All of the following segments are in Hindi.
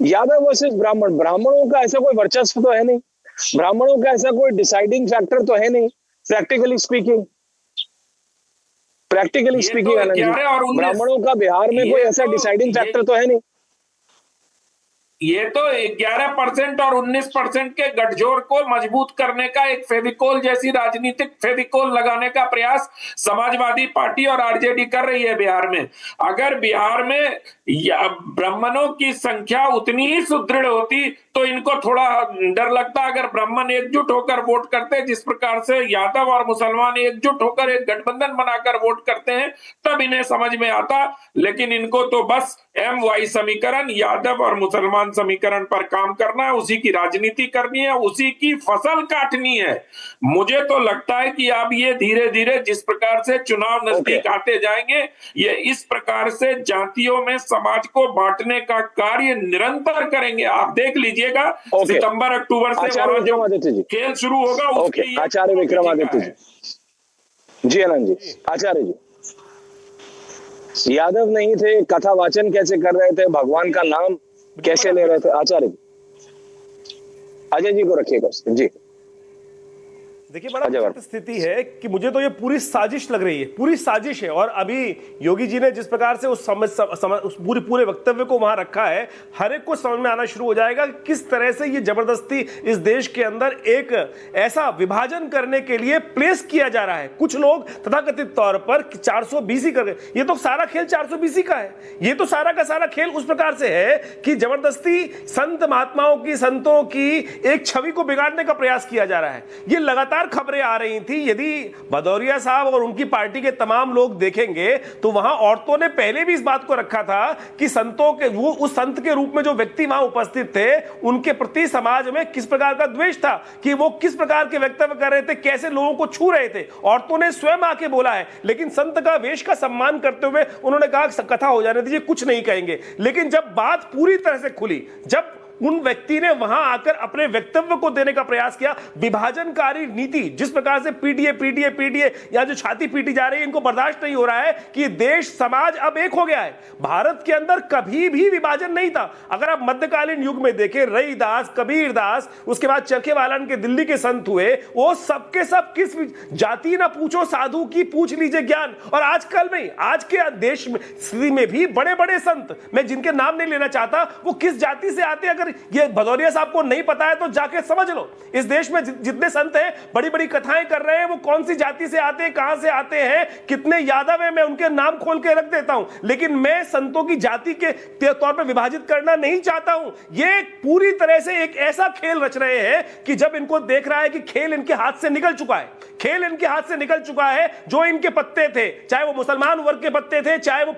यादव वर्सेस ब्राह्मण, ब्राह्मणों का ऐसा कोई वर्चस्व तो है नहीं, ब्राह्मणों का ऐसा कोई डिसाइडिंग फैक्टर तो है नहीं, प्रैक्टिकली स्पीकिंग। प्रैक्टिकली ये स्पीकिंग तो आनंद जी, 11 और 19 ब्राह्मणों का बिहार में कोई ऐसा डिसाइडिंग फैक्टर तो है नहीं। ये तो 11% और 19% के गठजोड़ को मजबूत करने का एक फेविकोल जैसी राजनीतिक फेविकोल लगाने का प्रयास समाजवादी पार्टी और आरजेडी कर रही है बिहार में। अगर बिहार में ब्राह्मणों की संख्या उतनी ही सुदृढ़ होती तो इनको थोड़ा डर लगता। अगर ब्राह्मण एकजुट होकर वोट करते, जिस प्रकार से यादव और मुसलमान एकजुट होकर एक गठबंधन बनाकर वोट करते हैं, तब इन्हें समझ में आता। लेकिन इनको तो बस MY समीकरण, यादव और मुसलमान समीकरण पर काम करना है, उसी की राजनीति करनी है, उसी की फसल काटनी है। मुझे तो लगता है कि अब ये धीरे धीरे जिस प्रकार से चुनाव नजदीक आते जाएंगे, ये इस प्रकार से जातियों में समाज को बांटने का कार्य निरंतर करेंगे। आप देख लीजिएगा सितंबर अक्टूबर से वहां जो खेल शुरू होगा उसके लिए आचार्य विक्रमादित्य जी, जी आनंद जी, आचार्य जी, यादव नहीं थे, कथा वाचन कैसे कर रहे थे, भगवान का नाम कैसे ले रहे थे? आचार्य जी, अजय जी को रखिएगा जी। देखिए बड़ा विचित्र स्थिति है कि मुझे तो ये पूरी साजिश लग रही है, पूरी साजिश है। और अभी योगी जी ने जिस प्रकार से उस पूरे वक्तव्य को वहां रखा है, हर एक को समझ में आना शुरू हो जाएगा कि किस तरह से ये जबरदस्ती इस देश के अंदर एक ऐसा विभाजन करने के लिए प्लेस किया जा रहा है। कुछ लोग तथाकथित तौर पर 420 कर गए, ये तो सारा खेल 420 का है। ये तो सारा का सारा खेल उस प्रकार से है कि जबरदस्ती संत महात्माओं की, संतों की एक छवि को बिगाड़ने का प्रयास किया जा रहा है। ये लगातार खबरें आ रही थी। यदि भदौरिया साहब और उनकी पार्टी के तमाम लोग देखेंगे तो वहां औरतों ने पहले भी इस बात को रखा था कि संतों के, वो उस संत के रूप में जो व्यक्ति वहां उपस्थित थे, उनके प्रति समाज में किस प्रकार का द्वेष था, कि वो किस प्रकार के वक्तव्य कर रहे थे, कैसे लोगों को छू रहे थे। औरतों ने स्वयं आके बोला है। लेकिन संत का वेश का सम्मान करते हुए उन्होंने कहा कथा हो जाने दीजिए, कुछ नहीं कहेंगे। लेकिन जब बात पूरी तरह से खुली, जब उन व्यक्ति ने वहां आकर अपने वक्तव्य को देने का प्रयास किया, विभाजनकारी नीति जिस प्रकार से पीडीए या जो छाती पीटी जा रही है, इनको बर्दाश्त नहीं हो रहा है कि देश समाज अब एक हो गया है। भारत के अंदर कभी भी विभाजन नहीं था। अगर आप मध्यकालीन युग में देखें, रईदास, कबीरदास, उसके बाद चरखेवालन के दिल्ली के संत हुए, वो सबके सब किस जाति ना पूछो साधु की, पूछ लीजिए ज्ञान। और आजकल में, आज के देश में स्थिति में भी बड़े बड़े संत, मैं जिनके नाम नहीं लेना चाहता, वो किस जाति से आते, अगर ये भदौरिया साहब को नहीं पता है तो जाके समझ लो। इस देश में जितने संत हैं, बड़ी बड़ी कथाएं कर रहे हैं, वो कौन सी जाति से आते हैं, कहां से आते हैं, कितने यादव हैं, मैं उनके नाम खोल के रख देता हूं। लेकिन मैं संतों की जाति के तौर पर विभाजित करना नहीं चाहता हूं। ये पूरी तरह से एक ऐसा खेल रच रहे हैं कि जब इनको देख रहा है कि खेल इनके हाथ से निकल चुका है, खेल इनके हाथ से निकल चुका है, जो इनके पत्ते थे, चाहे वो मुसलमान वर्ग के पत्ते थे, चाहे वो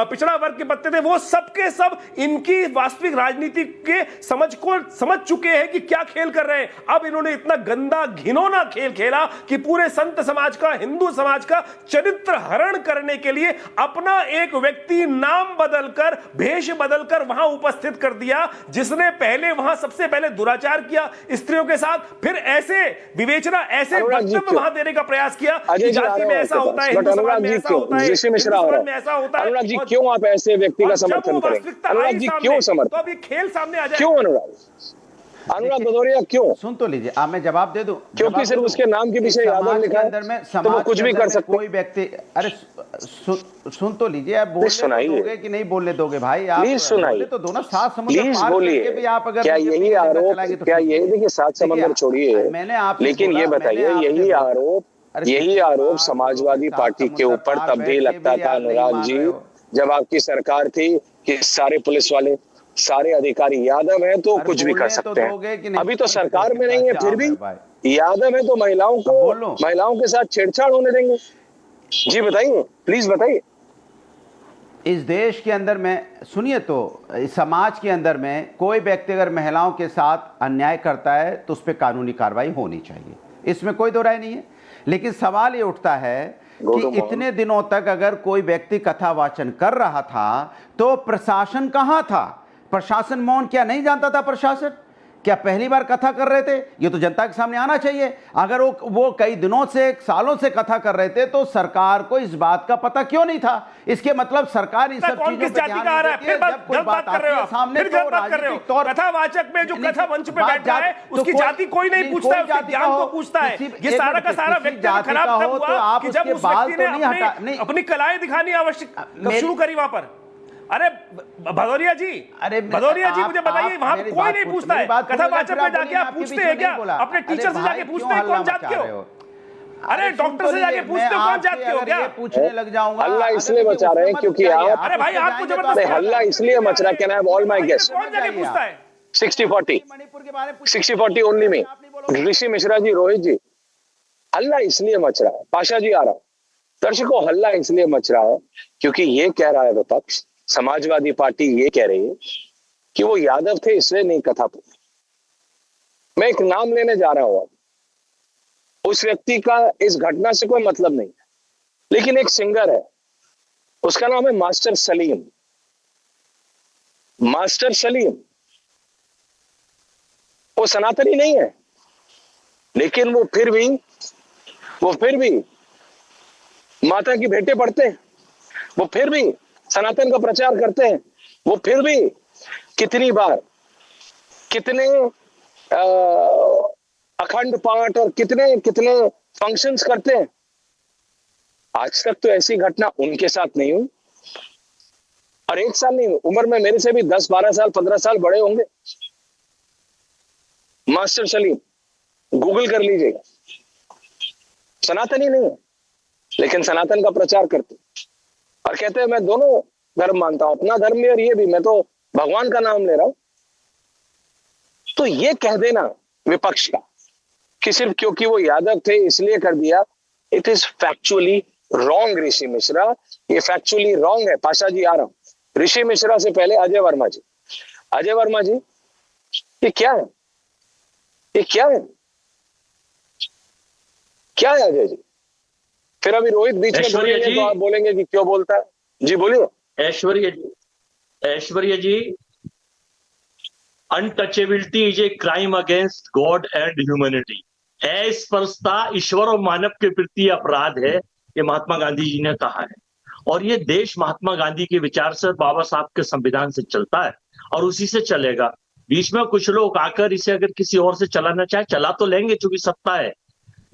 पिछड़ा वर्ग के पत्ते थे, वो सबके सब इनकी वास्तविक राजनीति के समझ चुके हैं कि क्या खेल कर रहे हैं। अब इन्होंने इतना गंदा घिनौना खेल खेला कि पूरे संत समाज का, हिंदू समाज का चरित्र हरण करने के लिए अपना एक व्यक्ति नाम बदलकर, भेष बदलकर वहां उपस्थित कर दिया, जिसने पहले वहां सबसे पहले दुराचार किया स्त्रियों के साथ, फिर ऐसे विवेचना, ऐसे वक्तव्य वहां देने का प्रयास किया कि जाति में ऐसा होता है, हिंदू समाज में ऐसा होता है, मुसलमान में ऐसा होता है। अनुराग जी, क्यों आप ऐसे व्यक्ति का समर्थन करेंगे? अनुराग जी क्यों समर्थन? तो अभी खेल सामने आ जाए। क्यों अनुराग भदौरिया क्यों? सुन तो लीजिए, आप मैं जवाब दे दूं। क्योंकि सिर्फ उसके नाम के पीछे यादव लिखा है, तो वो कुछ भी कर सकते। कोई व्यक्ति, अरे सुन तो लीजिए, आप बोलने दोगे कि नहीं बोलने दोगे भाई? आप प्लीज सुनाइए तो दोनों सात समुद्र प्लीज बोलिए। भी आप अगर क्या यही आरोप, क्या यही, देखिए सात समुद्र छोड़िए, लेकिन ये बताइए, यही आरोप समाजवादी पार्टी के ऊपर तब भी लगता था अनुराग जी, जब आपकी सरकार थी, कि सारे पुलिस वाले, सारे अधिकारी यादव हैं तो कुछ भी कर सकते हैं। अभी तो सरकार में नहीं है, फिर भी यादव है तो महिलाओं के साथ छेड़छाड़ होने देंगे? जी बताइए, प्लीज बताइए। इस देश के अंदर में, सुनिए तो, इस समाज के अंदर में कोई व्यक्ति अगर महिलाओं के साथ अन्याय करता है तो उस पर कानूनी कार्रवाई होनी चाहिए, इसमें कोई दो राय नहीं है। लेकिन सवाल ये उठता है कि इतने दिनों तक अगर कोई व्यक्ति कथा वाचन कर रहा था तो प्रशासन कहां था? प्रशासन मौन, क्या नहीं जानता था प्रशासन? क्या पहली बार कथा कर रहे थे? ये तो जनता के सामने आना चाहिए। अगर वो कई दिनों से, सालों से कथा कर रहे थे तो सरकार को इस बात का पता क्यों नहीं था? इसके मतलब सरकार इन सब चीजों पे ध्यान नहीं देती है। जब कोई बात आती है सामने तो राजनीतिक तौर कथावाचक में जो कथा मंच पे बैठा है उसकी जाति कोई नहीं पूछता है, उसके ज्ञान को पूछता है। ये सारा का सारा व्यक्तित्व खराब तब हुआ कि जब उस व्यक्ति ने अपनी कलाएं दिखानी आवश्यक शुरू करी वहां पर। अरे भदौरिया जी, मुझे बताइए, वहां कोई नहीं पूछता है। कथावाचक में जाके आप पूछते हैं क्या? अपने टीचर से जाके पूछते हैं कौन जात के हो? अरे डॉक्टर से जाके पूछते हो कौन जात के हो क्या? पूछने लग जाऊंगा। हल्ला इसलिए मचा रहे हैं क्योंकि आप, अरे भाई आपको जबरदस्ती हल्ला इसलिए मच रहा है। Can I have all my guest? कौन जाके पूछता है? 60-40 ओनली में ऋषि मिश्रा जी, रोहित जी, हल्ला इसलिए मच रहा है। पाशा जी आ रहा है। दर्शकों, हल्ला इसलिए मच रहा है क्योंकि ये कह रहा है विपक्ष, समाजवादी पार्टी ये कह रही है कि वो यादव थे इसलिए नहीं कथा पूछी। मैं एक नाम लेने जा रहा हूं, उस व्यक्ति का इस घटना से कोई मतलब नहीं है, लेकिन एक सिंगर है, उसका नाम है मास्टर सलीम। मास्टर सलीम वो सनातनी नहीं है, लेकिन वो फिर भी माता की भेंटें पढ़ते हैं, वो फिर भी सनातन का प्रचार करते हैं, वो फिर भी कितनी बार, कितने अखंड पाठ और कितने कितने फंक्शंस करते हैं। आज तक तो ऐसी घटना उनके साथ नहीं हुई, और एक साल नहीं, उम्र में मेरे से भी 10-12 साल 15 साल बड़े होंगे। मास्टर सलीम, गूगल कर लीजिएगा, सनातनी नहीं है लेकिन सनातन का प्रचार करते और कहते हैं मैं दोनों धर्म मानता हूं, अपना धर्म भी और ये भी, मैं तो भगवान का नाम ले रहा हूं। तो ये कह देना विपक्ष का कि सिर्फ क्योंकि वो यादव थे इसलिए कर दिया, इट इज फैक्चुअली रॉन्ग। ऋषि मिश्रा, ये फैक्चुअली रॉन्ग है। पाशा जी आ रहा हूं। ऋषि मिश्रा से पहले अजय वर्मा जी। अजय वर्मा जी, ये क्या है? ये क्या है? क्या है अजय जी? फिर अभी रोहित बीच में बोलेंगे तो आप बोलेंगे कि क्यों बोलता है। जी बोलिए। Aishwarya ji, untouchability is a crime against God and humanity. अस्पृश्यता ईश्वर और मानव के प्रति अपराध है, ये महात्मा गांधी जी ने कहा है। और ये देश महात्मा गांधी के विचार से, बाबा साहब के संविधान से चलता है और उसी से चलेगा। बीच में कुछ लोग आकर इसे अगर किसी और से चलाना चाहे, चला तो लेंगे क्योंकि सत्ता है।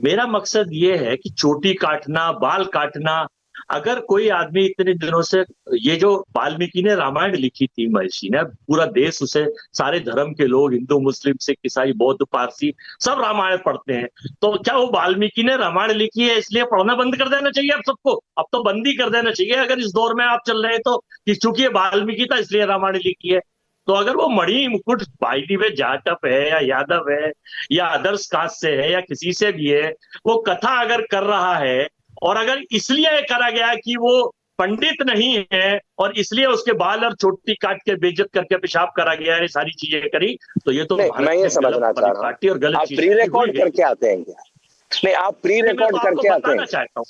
मेरा मकसद ये है कि चोटी काटना, बाल काटना, अगर कोई आदमी इतने दिनों से, ये जो वाल्मीकि ने रामायण लिखी थी, महर्षि ने, पूरा देश उसे, सारे धर्म के लोग, हिंदू मुस्लिम सिख ईसाई बौद्ध पारसी सब रामायण पढ़ते हैं, तो क्या वो वाल्मीकि ने रामायण लिखी है इसलिए पढ़ना बंद कर देना चाहिए अब सबको? अब तो बंद ही कर देना चाहिए अगर इस दौर में आप चल रहे हैं तो, कि चूंकि ये वाल्मीकि था इसलिए रामायण लिखी है। तो अगर वो मणि मुकुट भाई में जाटप है या यादव है या अदर्स कास्ट से है या किसी से भी है, वो कथा अगर कर रहा है और अगर इसलिए करा गया कि वो पंडित नहीं है और इसलिए उसके बाल और चोटी काट के बेइज्जत करके पेशाब करा गया है, सारी चीजें करी, तो ये तो मैं ये समझना चाह रहा हूं, आप प्री रिकॉर्ड करके आते हैं क्या? नहीं, आप प्री रिकॉर्ड करके आते हैं। चाहता हूँ